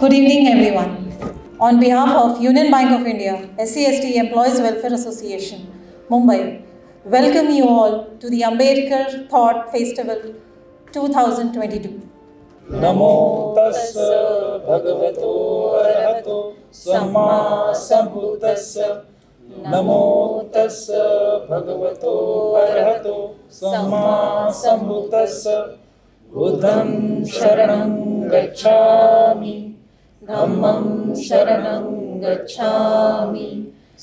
Good evening, everyone. On behalf of Union Bank of India, SC/ST Employees Welfare Association, Mumbai, welcome you all to the Ambedkar Thought Festival 2022. नमो तस्स भगवतो अरहतो सम्मा सम्बुद्धस्स नमो तस्स भगवतो अरहतो सम्मा सम्बुद्धस्स बुद्धं शरणं गच्छामि धम्मं शरणं गच्छामि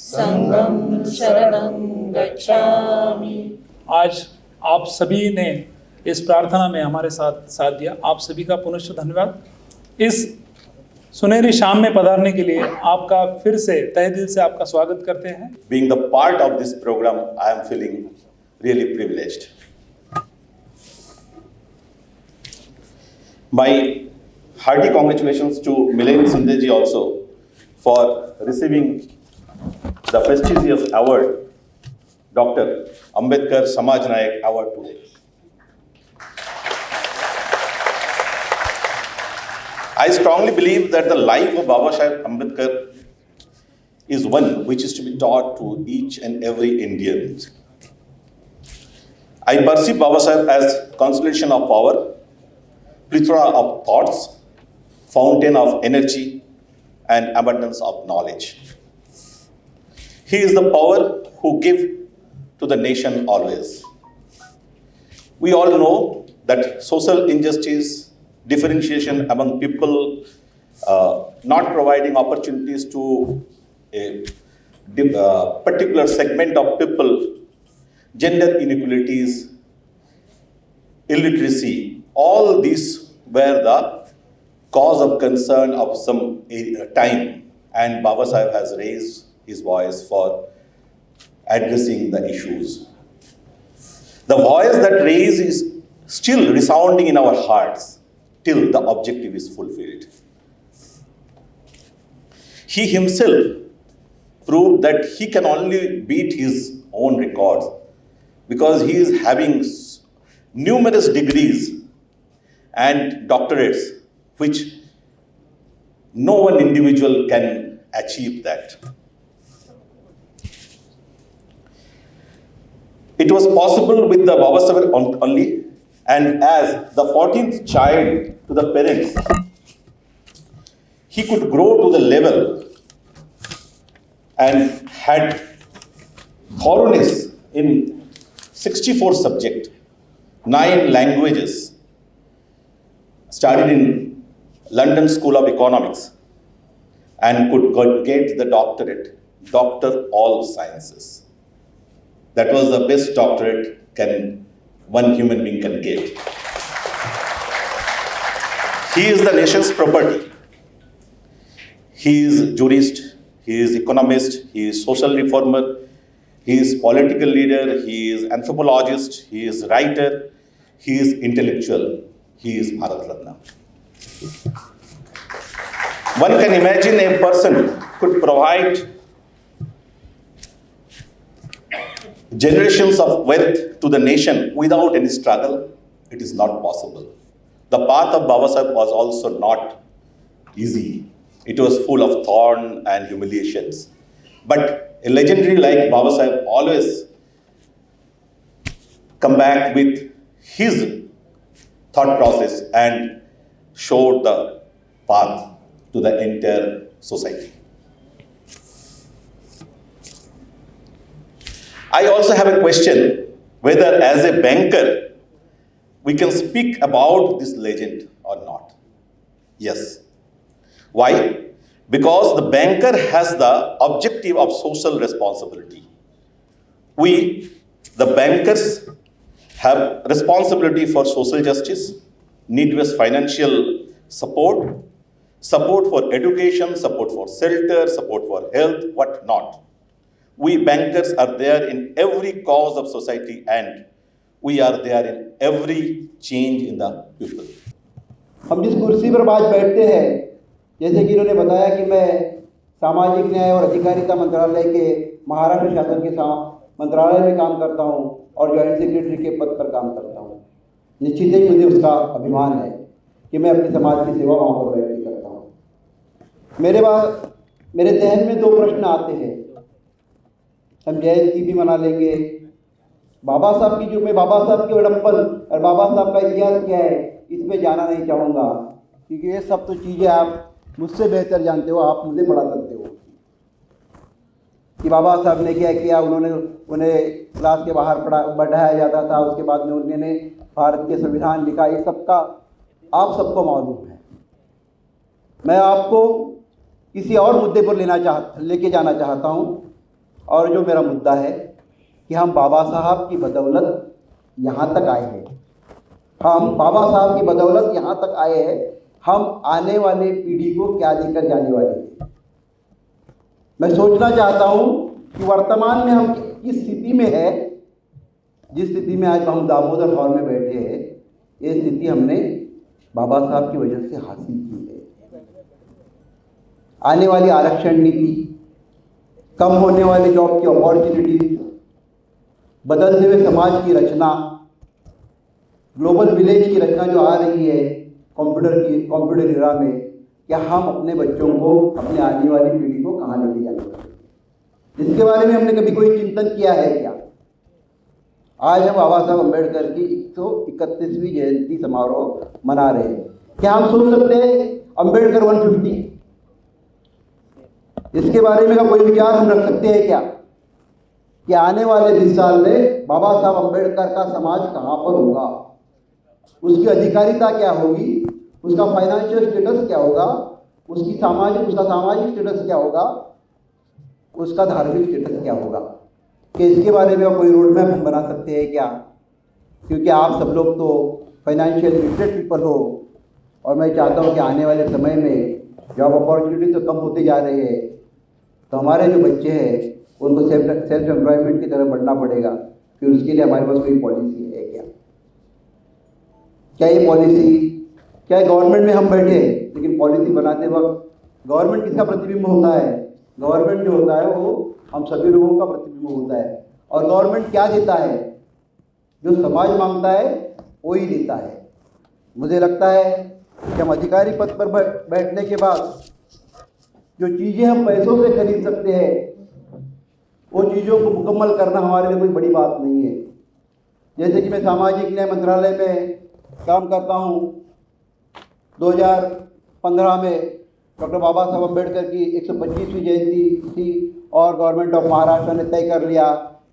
संघं शरणं गच्छामि। आज आप सभी ने इस प्रार्थना में हमारे साथ दिया। आप सभी का पुनश्च धन्यवाद। इस सुनहरी शाम में पधारने के लिए आपका फिर से तहे दिल से आपका स्वागत करते हैं। Being the part of this program, I am feeling really privileged. My hearty congratulations to Milen Sinde ji also for receiving the prestigious award, Dr. Ambedkar Samaj Nayak Award today. I strongly believe that the life of Baba Saheb Ambedkar is one which is to be taught to each and every Indian. I perceive Baba Saheb as constellation of power, plethora of thoughts, fountain of energy, and abundance of knowledge. He is the power who gives to the nation always. We all know that social injustice, differentiation among people, not providing opportunities to a particular segment of people, gender inequalities, illiteracy, all these were the cause of concern of some time, and Baba Saheb has raised his voice for addressing the issues. The voice that raised is still resounding in our hearts till the objective is fulfilled. He himself proved that he can only beat his own records because he is having numerous degrees and doctorates which no one individual can achieve that. It was possible with the Baba Saheb only, and as the 14th child to the parents, he could grow to the level and had thoroughness in 64 subjects, 9 languages, studied in London School of Economics, and could get the doctorate, Doctor All Sciences. That was the best doctorate one human being can get. He is the nation's property. He is jurist, he is economist, he is social reformer, he is political leader, he is anthropologist, he is writer, he is intellectual, he is Bharat Ratna. One can imagine a person could provide generations of wealth to the nation without any struggle. It is not possible. The path of Baba Saheb was also not easy. It was full of thorn and humiliations. But a legendary like Baba Saheb always come back with his thought process and showed the path to the entire society. I also have a question whether as a banker we can speak about this legend or not. Yes. Why? Because the banker has the objective of social responsibility. We, the bankers, have responsibility for social justice, needless financial support, support for education, support for shelter, support for health, what not. We bankers are there in every cause of society and we are there in every change in the people. हम जिस कुर्सी पर आज बैठते हैं, जैसे कि इन्होंने बताया कि मैं सामाजिक न्याय और अधिकारिता मंत्रालय के महाराष्ट्र शासन के मंत्रालय में काम करता हूं और जॉइंट सेक्रेटरी के पद पर काम करता हूं। निश्चित ही मुझे उसका अभिमान है कि मैं अपने समाज की सेवा वहाँ पर बैठ के करता हूँ। मेरे जहन में 2 प्रश्न आते हैं। हम जयंती भी मना लेंगे, बाबा साहब की मैं बाबा साहब की बड़प्पन और बाबा साहब का इतिहास क्या है इसमें जाना नहीं चाहूँगा, क्योंकि ये सब तो चीज़ें आप मुझसे बेहतर जानते हो, आप मुझे पढ़ा सकते हो कि बाबा साहब ने क्या किया। उन्हें क्लास के बाहर बैठाया जाता था, उसके बाद में उन्होंने भारत के संविधान लिखा, ये सबका आप सबको मालूम है। मैं आपको किसी और मुद्दे पर लेके जाना चाहता हूँ, और जो मेरा मुद्दा है कि हम बाबा साहब की बदौलत यहाँ तक आए हैं। हम बाबा साहब की बदौलत यहाँ तक आए हैं, हम आने वाले पीढ़ी को क्या देकर जाने वाले हैं। मैं सोचना चाहता हूँ कि वर्तमान में हम किस स्थिति में है, जिस स्थिति में आज हम दामोदर हॉल में बैठे हैं, ये स्थिति हमने बाबा साहब की वजह से हासिल की है। आने वाली आरक्षण नीति, कम होने वाले जॉब की अपॉर्चुनिटी, बदलते हुए समाज की रचना, ग्लोबल विलेज की रचना जो आ रही है कंप्यूटर इरा में, क्या हम अपने बच्चों को, अपने आने वाली पीढ़ी को कहाँ लेके जाने वाले हैं, इसके बारे में हमने कभी कोई चिंतन किया है क्या? आज हम बाबा साहब अम्बेडकर की 131वीं जयंती समारोह मना रहे हैं। क्या हम सोच सकते हैं अम्बेडकर 150, इसके बारे में का कोई विचार हम रख सकते हैं क्या कि आने वाले 20 साल में बाबा साहब अम्बेडकर का समाज कहाँ पर होगा, उसकी अधिकारिता क्या होगी, उसका फाइनेंशियल स्टेटस क्या होगा, उसका सामाजिक स्टेटस क्या होगा, उसका धार्मिक स्टेटस क्या होगा, कि इसके बारे में कोई रोड मैप हम बना सकते हैं क्या? क्योंकि आप सब लोग तो फाइनेंशियल लिटरेट पीपल हो, और मैं चाहता हूँ कि आने वाले समय में जॉब अपॉर्चुनिटी तो कम होते जा रहे हैं, तो हमारे जो बच्चे हैं उनको सेल्फ एम्प्लॉयमेंट की तरफ बढ़ना पड़ेगा। फिर उसके लिए हमारे पास कोई पॉलिसी है क्या? क्या ये पॉलिसी, क्या गवर्नमेंट में हम बैठे लेकिन पॉलिसी बनाते वक्त गवर्नमेंट किसका प्रतिबिंब होता है? गवर्नमेंट जो होता है वो हम सभी लोगों का प्रतिबिंब होता है। और गवर्नमेंट क्या देता है? जो समाज मांगता है वो ही देता है। मुझे लगता है कि हम अधिकारी पद पर बैठने के बाद जो चीज़ें हम पैसों से खरीद सकते हैं, वो चीज़ों को मुकम्मल करना हमारे लिए कोई बड़ी बात नहीं है। जैसे कि मैं सामाजिक न्याय मंत्रालय में काम करता हूँ। 2015 में डॉक्टर बाबा साहब अम्बेडकर की 125वीं जयंती थी, और गवर्नमेंट ऑफ महाराष्ट्र ने तय कर लिया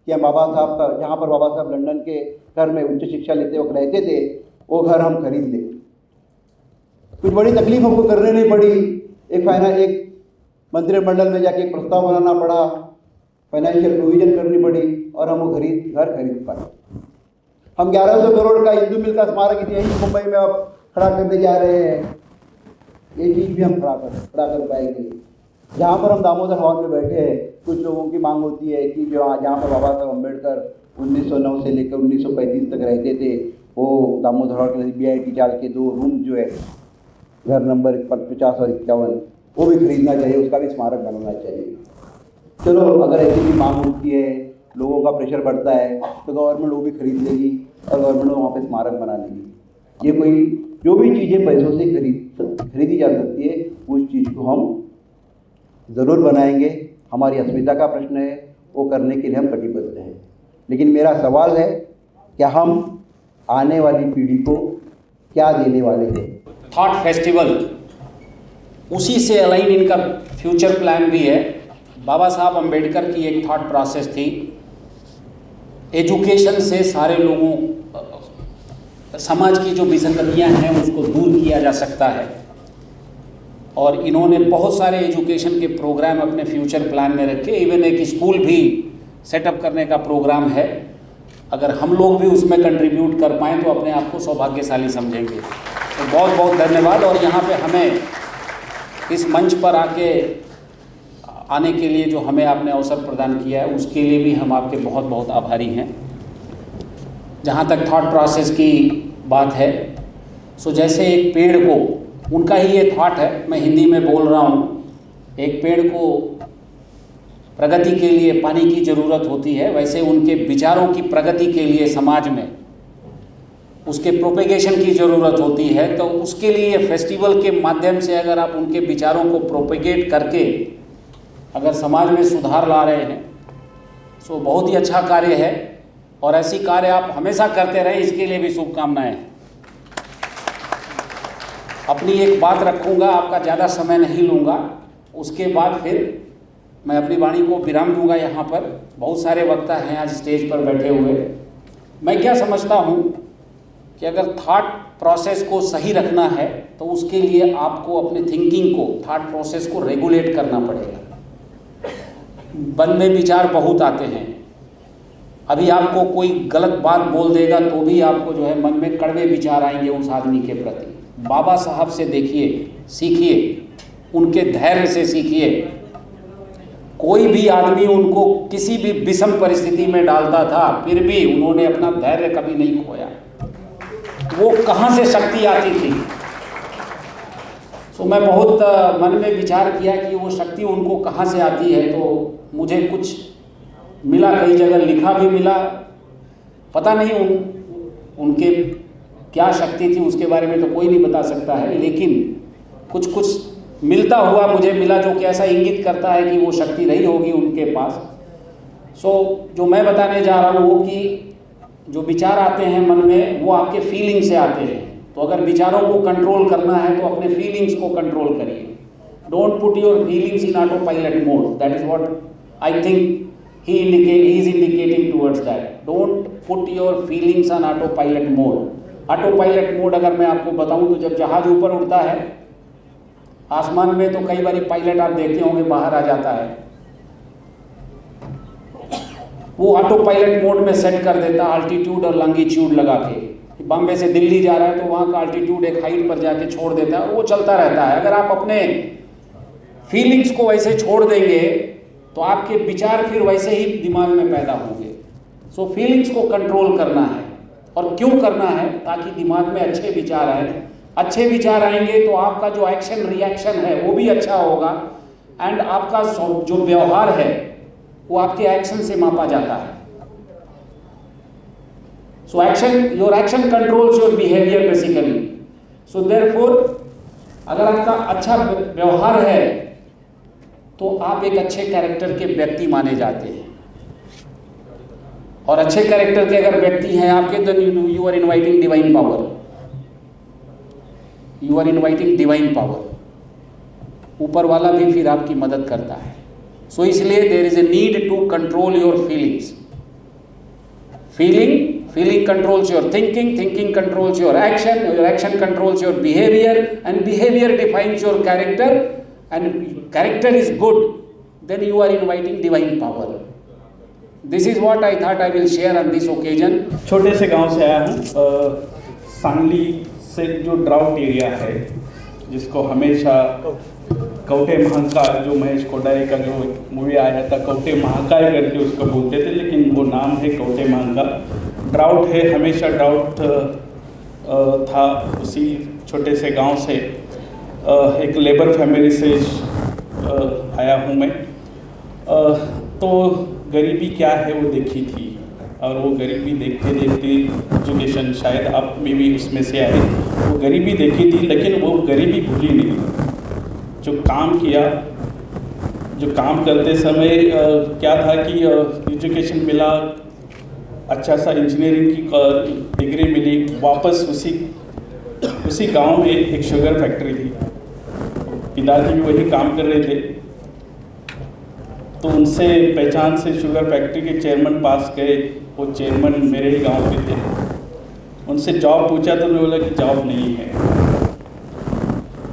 कि हम बाबा साहब का, जहाँ पर बाबा साहब लंदन के घर में उच्च शिक्षा लेते वक्त रहते थे, वो घर हम खरीद लें। कुछ बड़ी तकलीफ हमको करने नहीं पड़ी। एक मंत्रिमंडल में जाके एक प्रस्ताव बनाना पड़ा, फाइनेंशियल प्रोविजन करनी पड़ी, और हम वो घर खरीद पाए। हम 1100 करोड़ का हिंदू मिल का स्मारक यही मुंबई में अब खड़ा करने जा रहे हैं। ये चीज़ भी हम खड़ा कर पाएंगे। जहाँ पर हम दामोदर हॉल में बैठे हैं, कुछ लोगों की मांग होती है कि जहाँ पर बाबा साहब अम्बेडकर 1909 से लेकर 1935 तक रहते थे, वो दामोदर हॉल के BIT चाल के 2 रूम जो है, घर नंबर 50 और 51, वो भी खरीदना चाहिए, उसका भी स्मारक बनाना चाहिए। चलो, अगर ऐसी भी मांग होती है, लोगों का प्रेशर बढ़ता है, तो गवर्नमेंट वो भी खरीद लेगी और गवर्नमेंट वहाँ पे स्मारक बना लेगी। ये कोई जो भी चीज़ें पैसों से खरीदी जा सकती है, उस चीज़ को हम ज़रूर बनाएंगे। हमारी अस्मिता का प्रश्न है, वो करने के लिए हम कटिबद्ध हैं। लेकिन मेरा सवाल है, क्या हम आने वाली पीढ़ी को क्या देने वाले हैं? थॉट फेस्टिवल, उसी से अलाइन इनका फ्यूचर प्लान भी है। बाबा साहब अम्बेडकर की एक थॉट प्रोसेस थी, एजुकेशन से सारे लोगों, समाज की जो विसंगतियाँ हैं उसको दूर किया जा सकता है। और इन्होंने बहुत सारे एजुकेशन के प्रोग्राम अपने फ्यूचर प्लान में रखे। इवन एक स्कूल भी सेटअप करने का प्रोग्राम है। अगर हम लोग भी उसमें कंट्रीब्यूट कर पाएँ तो अपने आप को सौभाग्यशाली समझेंगे। तो बहुत बहुत धन्यवाद। और यहाँ पे हमें इस मंच पर आने के लिए जो हमें आपने अवसर प्रदान किया है, उसके लिए भी हम आपके बहुत बहुत आभारी हैं। जहाँ तक थॉट प्रोसेस की बात है, सो जैसे एक पेड़ को, उनका ही ये थॉट है, मैं हिंदी में बोल रहा हूँ, एक पेड़ को प्रगति के लिए पानी की ज़रूरत होती है, वैसे उनके विचारों की प्रगति के लिए समाज में उसके प्रोपेगेशन की ज़रूरत होती है, तो उसके लिए फेस्टिवल के माध्यम से अगर आप उनके विचारों को प्रोपेगेट करके अगर समाज में सुधार ला रहे हैं तो बहुत ही अच्छा कार्य है, और ऐसी कार्य आप हमेशा करते रहें, इसके लिए भी शुभकामनाएं। अपनी एक बात रखूंगा, आपका ज़्यादा समय नहीं लूँगा, उसके बाद फिर मैं अपनी वाणी को विराम दूंगा। यहाँ पर बहुत सारे वक्ता हैं आज स्टेज पर बैठे हुए। मैं क्या समझता हूँ कि अगर थॉट प्रोसेस को सही रखना है तो उसके लिए आपको अपने थिंकिंग को, थॉट प्रोसेस को रेगुलेट करना पड़ेगा। मन में विचार बहुत आते हैं, अभी आपको कोई गलत बात बोल देगा तो भी आपको जो है मन में कड़वे विचार आएंगे उस आदमी के प्रति। बाबा साहब से देखिए, सीखिए, उनके धैर्य से सीखिए। कोई भी आदमी उनको किसी भी विषम परिस्थिति में डालता था, फिर भी उन्होंने अपना धैर्य कभी नहीं खोया। वो कहाँ से शक्ति आती थी? तो मैं बहुत मन में विचार किया कि वो शक्ति उनको कहाँ से आती है, तो मुझे कुछ मिला, कई जगह लिखा भी मिला। पता नहीं उनके क्या शक्ति थी, उसके बारे में तो कोई नहीं बता सकता है, लेकिन कुछ मिलता हुआ मुझे मिला जो कि ऐसा इंगित करता है कि वो शक्ति रही होगी उनके पास। जो मैं बताने जा रहा हूँ वो कि जो विचार आते हैं मन में वो आपके फीलिंग से आते हैं। तो अगर विचारों को कंट्रोल करना है तो अपने फीलिंग्स को कंट्रोल करिए। Don't put your feelings in auto pilot mode, that is what I think he is indicating towards that. Don't put your feelings on autopilot mode. Autopilot mode अगर मैं आपको बताऊं तो जब जहाज ऊपर उड़ता है आसमान में तो कई बार पायलट आप देखते होंगे बाहर आ जाता है, वो ऑटो पायलट मोड में सेट कर देता है अल्टीट्यूड और लॉन्गिट्यूड लगा के। बॉम्बे से दिल्ली जा रहा है तो वहाँ का अल्टीट्यूड एक हाइट पर जाके छोड़ देता है और वो चलता रहता है। अगर आप अपने फीलिंग्स को वैसे छोड़ देंगे तो आपके विचार फिर वैसे ही दिमाग में पैदा होंगे। सो फीलिंग्स को कंट्रोल करना है, और क्यों करना है? ताकि दिमाग में अच्छे विचार आए। अच्छे विचार आएंगे तो आपका जो एक्शन रिएक्शन है वो भी अच्छा होगा, एंड आपका जो व्यवहार है वो आपके एक्शन से मापा जाता है। So your action controls your behaviour basically. So therefore अगर आपका अच्छा व्यवहार है तो आप एक अच्छे कैरेक्टर के व्यक्ति माने जाते हैं, और अच्छे कैरेक्टर के अगर व्यक्ति हैं आपके तो you are inviting divine power. You are inviting divine power. ऊपर वाला भी फिर आपकी मदद करता है। सो इसलिए there is a need to control your feelings. Feeling controls your thinking, thinking controls your action controls your behaviour, and behaviour defines your character, and character is good, then you are inviting divine power. This is what I thought I will share on this occasion. छोटे से गांव से आया हूँ, सांगली से जो drought area है जिसको हमेशा कौटे महाकाल, जो महेश कोठारी का जो मूवी आया था कौटे महाकाल करके उसको बोलते थे, लेकिन वो नाम है कौटे महाकाल। ड्राउट है, हमेशा ड्राउट था। उसी छोटे से गांव से एक लेबर फैमिली से आया हूँ मैं। तो गरीबी क्या है वो देखी थी, और वो गरीबी देखते देखते एजुकेशन, शायद आप में भी उसमें से आए, वो गरीबी देखी थी, लेकिन वो गरीबी भूली नहीं। जो काम किया, जो काम करते समय क्या था कि एजुकेशन मिला, अच्छा सा इंजीनियरिंग की डिग्री मिली, वापस उसी गांव में एक शुगर फैक्ट्री थी, पिताजी भी वही काम कर रहे थे। तो उनसे पहचान से शुगर फैक्ट्री के चेयरमैन पास गए, वो चेयरमैन मेरे ही गांव के थे। उनसे जॉब पूछा तो उन्होंने बोला कि जॉब नहीं है,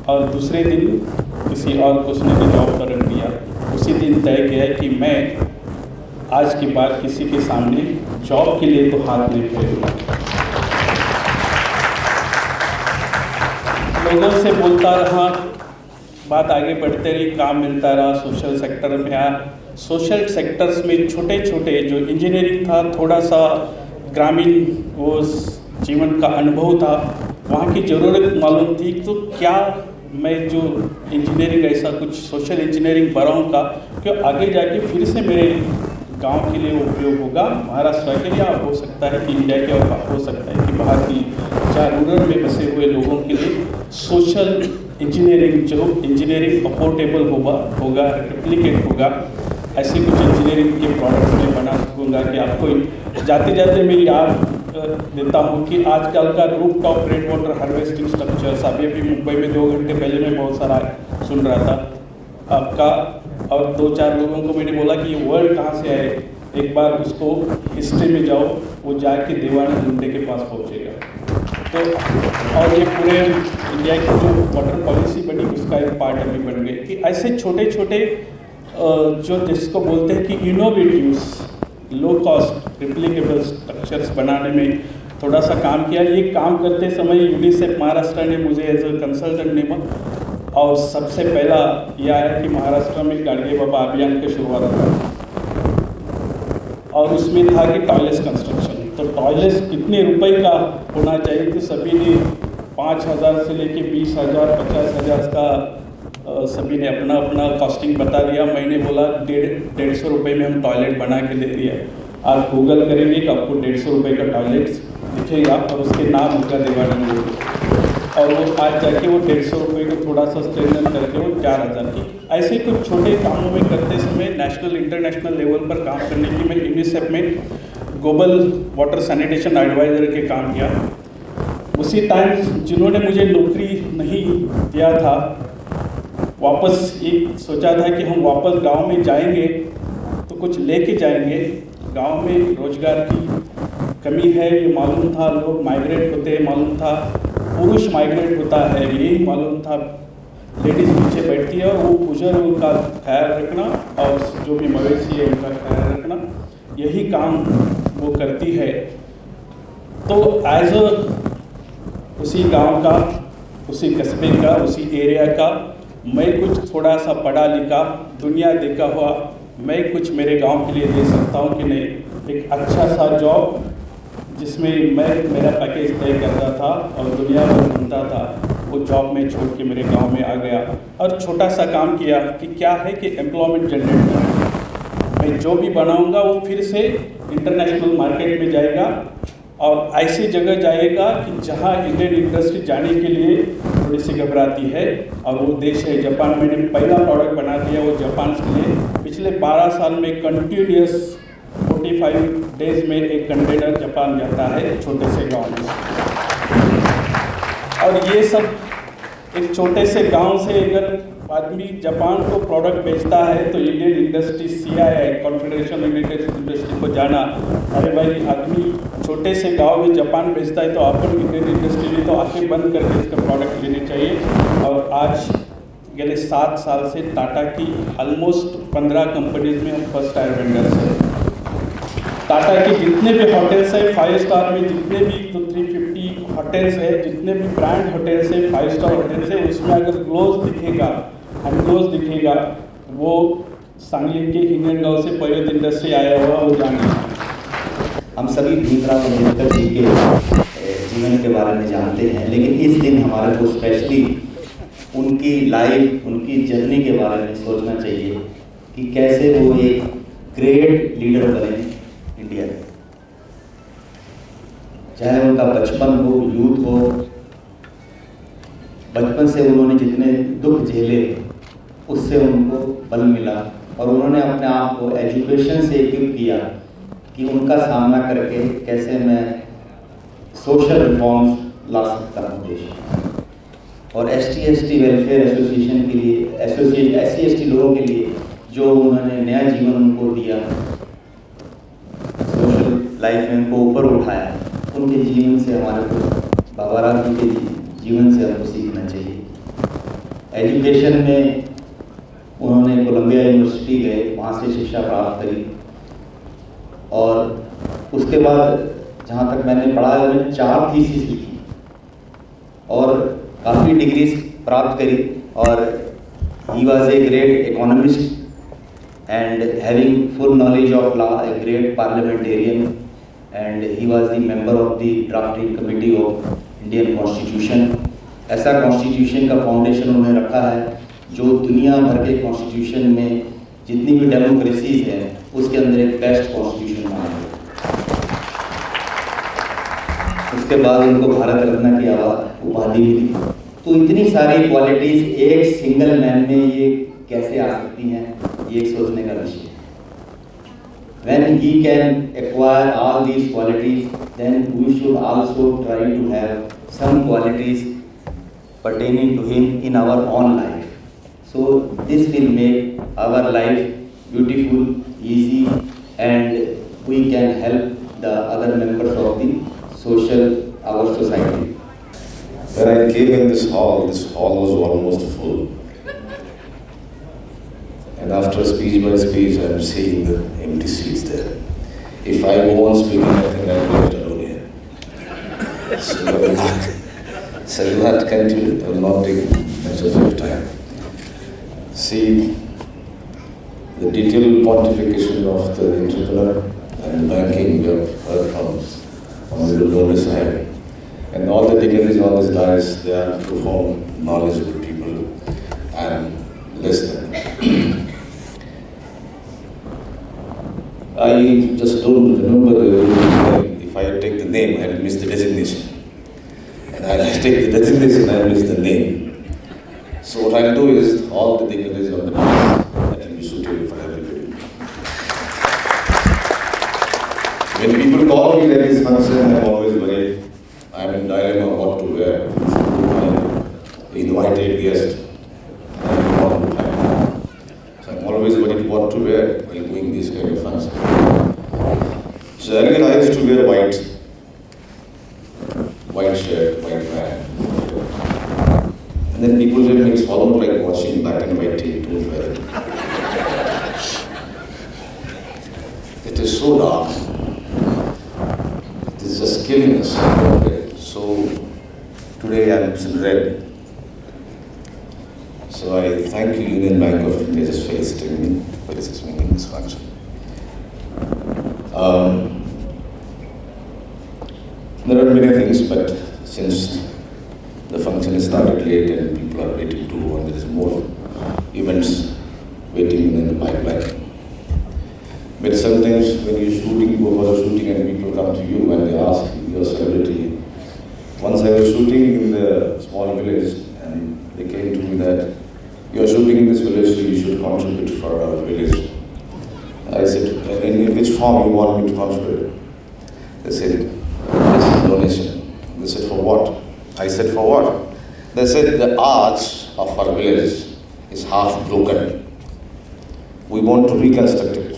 और दूसरे दिन किसी और को उसने जॉब पर रख दिया। उसी दिन तय किया कि मैं आज के बाद किसी के सामने जॉब के लिए तो हाथ नहीं फैलाऊंगा। लोगों से बोलता रहा, बात आगे बढ़ते रही, काम मिलता रहा, सोशल सेक्टर में आया। सोशल सेक्टर्स में छोटे छोटे जो इंजीनियरिंग था, थोड़ा सा ग्रामीण वो जीवन का अनुभव था, वहाँ की ज़रूरत मालूम थी। तो क्या मैं जो इंजीनियरिंग ऐसा कुछ सोशल इंजीनियरिंग पढ़ाऊँ का, क्यों आगे जाके फिर से मेरे गांव के लिए उपयोग होगा, महाराष्ट्र के लिए, और हो सकता है कि इंडिया के, और हो सकता है कि बाहर की जहाँ रूरल में बसे हुए लोगों के लिए सोशल इंजीनियरिंग, जो इंजीनियरिंग अफोर्डेबल होगा, रेप्लिकेट होगा, ऐसे कुछ इंजीनियरिंग के प्रोडक्ट्स मैं बना सकूँगा कि आपको जाते जाते मैं याद देता हूँ कि आजकल का roof top rain water harvesting structures, अभी भी मुंबई में 2 घंटे पहले मैं बहुत सारा सुन रहा था आपका, और 2-4 लोगों को मैंने बोला कि ये वर्ड कहाँ से आए, एक बार उसको हिस्ट्री में जाओ, वो जाके देवानंद घंटे के पास पहुँचेगा। तो और ये पूरे इंडिया की जो वाटर पॉलिसी बनी उसका एक पार्ट अभी बन गए कि ऐसे छोटे छोटे जो जिसको बोलते हैं कि इनोवेटिव्स, लो कॉस्ट रिप्लिकेबल स्ट्रक्चर्स बनाने में थोड़ा सा काम किया। ये काम करते समय यूनिसेफ महाराष्ट्र ने मुझे एज अ कंसल्टेंट नेमा, और सबसे पहला यह आया कि महाराष्ट्र में गाड़गे बाबा अभियान की शुरुआत हुआ, और उसमें था कि टॉयलेट्स कंस्ट्रक्शन। तो टॉयलेट्स कितने रुपए का होना चाहिए, तो सभी ने 5,000 से लेके 20,000 50,000 का सभी ने अपना अपना कॉस्टिंग बता दिया। मैंने बोला 150 रुपये में हम टॉयलेट बना के दे दिया। आप गूगल करेंगे कि आपको 150 रुपये का टॉयलेट्स दिखेगा, और उसके नाम होगा देवानंद, और वो आज जाके वो 150 रुपये को थोड़ा सा स्ट्रेंथन करके वो 4,000 की। ऐसे कुछ छोटे कामों में करते समय नेशनल इंटरनेशनल लेवल पर काम करने की मैं यूनिसेफ में ग्लोबल वाटर सैनिटेशन एडवाइज़र के काम किया। उसी टाइम जिन्होंने मुझे नौकरी नहीं दिया था, वापस एक सोचा था कि हम वापस गांव में जाएंगे तो कुछ लेके जाएंगे। गांव में रोजगार की कमी है ये मालूम था, लोग माइग्रेट होते हैं मालूम था, पुरुष माइग्रेट होता है यही मालूम था, लेडीज़ पीछे बैठती है और वो बुजुर्ग उनका ख्याल रखना और जो भी मवेशी है उनका ख्याल रखना, यही काम वो करती है। तो एज उसी गांव का, उसी कस्बे का, उसी एरिया का मैं कुछ थोड़ा सा पढ़ा लिखा, दुनिया देखा हुआ मैं कुछ मेरे गांव के लिए दे सकता हूं कि नहीं। एक अच्छा सा जॉब जिसमें मैं मेरा पैकेज तय करता था और दुनिया भर घूमता था, वो जॉब में छोड़ के मेरे गांव में आ गया और छोटा सा काम किया कि क्या है कि एम्प्लॉयमेंट जनरेट करना। मैं जो भी बनाऊंगा वो फिर से इंटरनेशनल मार्केट में जाएगा और ऐसी जगह जाएगा कि जहां इंडियन इंडस्ट्री जाने के लिए थोड़ी सी घबराती है, और वो देश है जापान। मैंने पहला प्रोडक्ट बना दिया वो जापान के लिए। पिछले 12 साल में कंटिन्यूस 45 डेज में एक कंटेनर जापान जाता है छोटे से गांव में। और ये सब एक छोटे से गांव से अगर आदमी जापान को प्रोडक्ट बेचता है तो Indian industry CII confederation United industry को जाना, अरे भाई आदमी छोटे से गांव में जापान बेचता है तो अपन इंडियन इंडस्ट्री में तो आंखें बंद करके इसका प्रोडक्ट लेने चाहिए। और आज अगले 7 साल से टाटा की ऑलमोस्ट 15 कंपनीज में हम फर्स्ट टायर वेंडर्स हैं। टाटा के जितने भी होटल्स हैं 5 स्टार में, जितने भी तो 350 होटल्स है, जितने भी ब्रांड होटल्स है 5 स्टार होटल्स है, उसमें अगर ग्लोव दिखेगा, हैंड दिखेगा, वो सांगली के हिंगणगांव से पयोद इंडस्ट्री आया हुआ वो जाने। हम सभी भीमराव अम्बेडकर जी के जीवन के बारे में जानते हैं, लेकिन इस दिन हमारे को स्पेशली उनकी लाइफ, उनकी जर्नी के बारे में सोचना चाहिए कि कैसे वो एक ग्रेट लीडर बने इंडिया में। चाहे उनका बचपन हो, यूथ हो, बचपन से उन्होंने जितने दुख झेले उससे उनको बल मिला और उन्होंने अपने आप को एजुकेशन से इक्विप किया कि उनका सामना करके कैसे मैं सोशल रिफॉर्म्स ला सकता हूँ देश में। और ST वेलफेयर एसोसिएशन के लिए, SC/ST लोगों के लिए जो उन्होंने नया जीवन उनको दिया, सोशल लाइफ में उनको ऊपर उठाया, उनके जीवन से हमारे को, बाबा राव जी के जीवन से हमको सीखना चाहिए। एजुकेशन में उन्होंने कोलंबिया यूनिवर्सिटी गए, वहाँ से शिक्षा प्राप्त करी और उसके बाद जहाँ तक मैंने पढ़ा है उन्होंने 4 थीसिस लिखी और काफ़ी डिग्रीज प्राप्त करी। और he was a great economist and having full knowledge of law, a great parliamentarian, and he was the member of the drafting committee of Indian constitution. ऐसा कॉन्स्टिट्यूशन का फाउंडेशन उन्होंने रखा है जो दुनिया भर के कॉन्स्टिट्यूशन में जितनी भी डेमोक्रेसीज हैं उसके अंदर एक बेस्ट कॉन्स्टिट्यूशन बना है। उसके बाद उनको भारत रत्न की उपाधि मिली। तो इतनी सारी क्वालिटीज एक सिंगल मैन में ये कैसे आ सकती हैं, ये एक सोचने का विषय है। When he can acquire all these qualities, then we should also try to have some qualities pertaining to him in our own life. So this will make our life beautiful, easy, and we can help the other members of the our society. When I came in this hall was almost full. And after speech by speech, I am seeing the empty seats there. If I go on speaking, I think I will be left alone here. So I will not continue, I will not take much of your time. See, the detailed pontification of the entrepreneur and banking we have heard from Honorable Lord Sahib. And all the dignitaries on this dais, they are profound, knowledgeable people and less than. I just don't remember the name. If I take the name, I'll miss the designation. And I'll take the designation, I'll miss the name. So what I'll do is, all the dignitaries on the dais, that will be suitable for everybody. When people call me at this function, I'm always worried. I'm in dilemma what to wear. I'm invited guest. So I'm always worried what to wear while doing this kind of function. So earlier I used to wear white shirt, white pant. And then people said it's almost like watching black and white TV, don't wear it. It is so dark. It is just killing us. So today I am in red. So I thank you, Union Bank of India, just for assisting me in this function. There are many things, but since the function has started late and people are waiting to go on, there is more events waiting in the pipeline. But sometimes when you go for a shooting and people come to you and they ask if you're a celebrity. Once I was shooting in the small village and they came to me that you're shooting in this village, so you should contribute for our village. I said, in which form you want me to contribute? They said, it's a donation. They said, for what? I said, for what? They said, the arch of our village is half broken. We want to reconstruct it.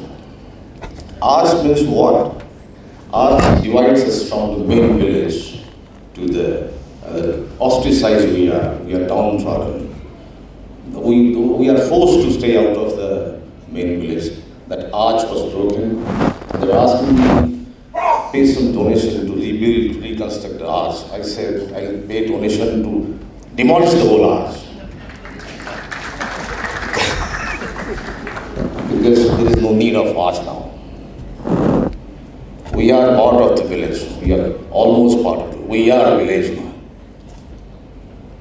Arch means what? Arch divides us from the main village to the ostracized we are downtrodden. We are forced to stay out of the main village. That arch was broken. They were asking me to pay some donation to rebuild, reconstruct the arch. I said, I'll pay donation to demolish the whole arch. Because there is no need of arch now. We are part of the village. We are almost part of it. We are a village now.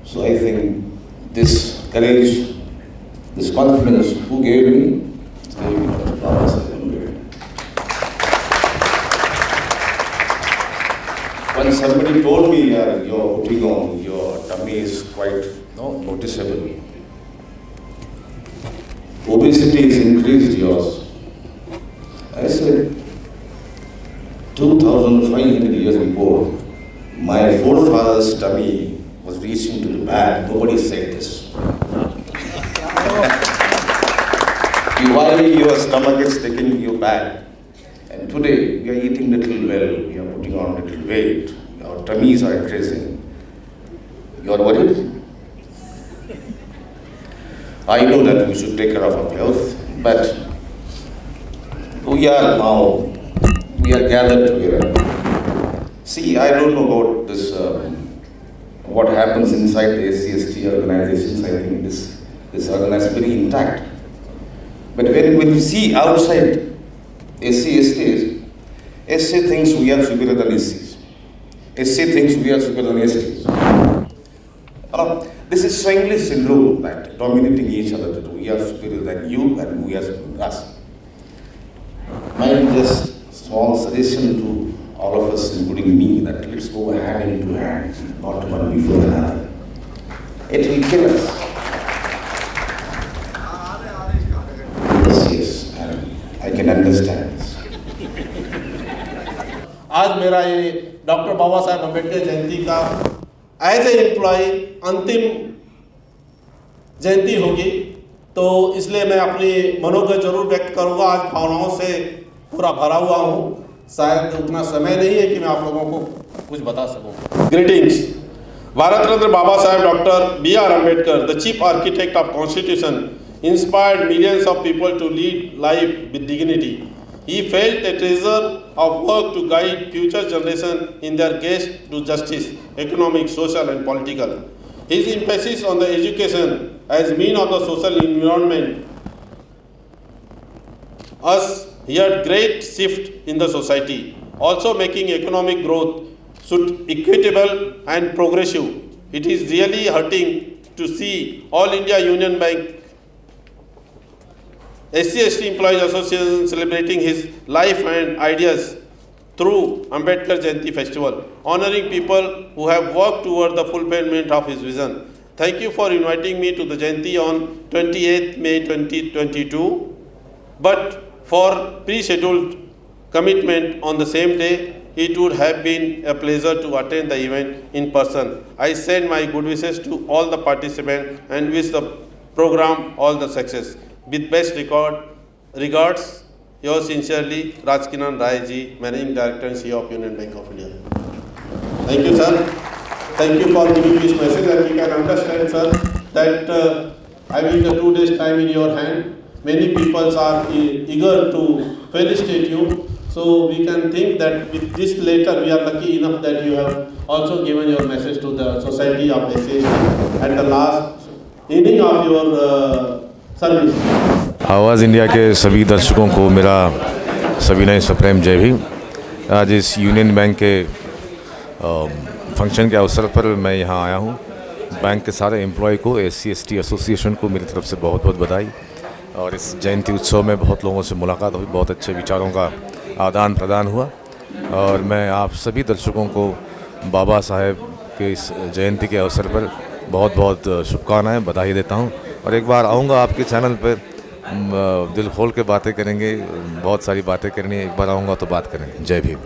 So I think this courage, this confidence, who gave me? Gave me Dr. Baba Saheb Ambedkar. When somebody told me, you're putting on, your tummy is quite noticeable. Obesity is increased yours. I said, 2,500 years before, my forefather's tummy was reaching to the back. Nobody said this. Why your stomach is sticking to your back? And today we are eating little well, we are putting on little weight, our tummies are increasing. You are worried? I know that we should take care of our health, but we are gathered together. See, I don't know about this, what happens inside the SC/ST organizations. I think this organization is very intact. But when you see outside SC/STs, SC thinks we are superior than SCs. SC thinks we are superior than STs. This is Swahili syndrome, that dominating each other. We are superior than you and we are superior than us. My just small suggestion to all of us, including me, that let's go hand into hand, not one before another. It will kill us. Yes, and I can understand this. आज मेरा ये doctor Baba Saheb Ambedkar जयंती का as a employ अंतिम जयंती होगी, तो इसलिए मैं अपनी मनोगत जरूर व्यक्त करूंगा। आज भावनाओं से पूरा भरा हुआ हूँ, शायद उतना समय नहीं है कि मैं आप लोगों को कुछ बता सकूं। Greetings. Bharat Ratna Baba Saheb doctor B.R. Ambedkar, the chief architect of Constitution, inspired millions of people to lead life with dignity. He felt a treasure of work to guide future generations in their quest to justice, economic, social and political. His emphasis on the education as mean of the social environment us yet great shift in the society, also making economic growth should equitable and progressive. It is really hurting to see All India Union Bank SC/ST Employees Association celebrating his life and ideas through Ambedkar Jayanti Festival, honoring people who have worked toward the fulfillment of his vision. Thank you for inviting me to the Jayanti on 28th May 2022, but for pre-scheduled commitment on the same day, it would have been a pleasure to attend the event in person. I send my good wishes to all the participants and wish the program all the success. With best regards, yours sincerely, Rajkiran Rai ji, Managing Director and CEO of Union Bank of India. Thank you, sir. Thank you for giving this message, and we can understand, sir, that having the 2 days time in your hand, many people are eager to felicitate you. So we can think that with this letter, we are lucky enough that you have also given your message to the society of SC/ST at the last inning of your service. आवाज़ India के सभी दर्शकों को मेरा सविनय सप्रेम जय भीम। आज इस यूनियन बैंक के फंक्शन के अवसर पर मैं यहाँ आया हूँ। बैंक के सारे एम्प्लॉय को, SC/ST एसोसिएशन को मेरी तरफ से बहुत बहुत बधाई। और इस जयंती उत्सव में बहुत लोगों से मुलाकात हुई, बहुत अच्छे विचारों का आदान प्रदान हुआ। और मैं आप सभी दर्शकों को बाबा साहेब के इस जयंती के अवसर पर बहुत बहुत शुभकामनाएँ, बधाई देता हूँ। और एक बार आऊँगा आपके चैनल पर, दिल खोल के बातें करेंगे, बहुत सारी बातें करनी है। एक बार आऊँगा तो बात करेंगे। जय भीम।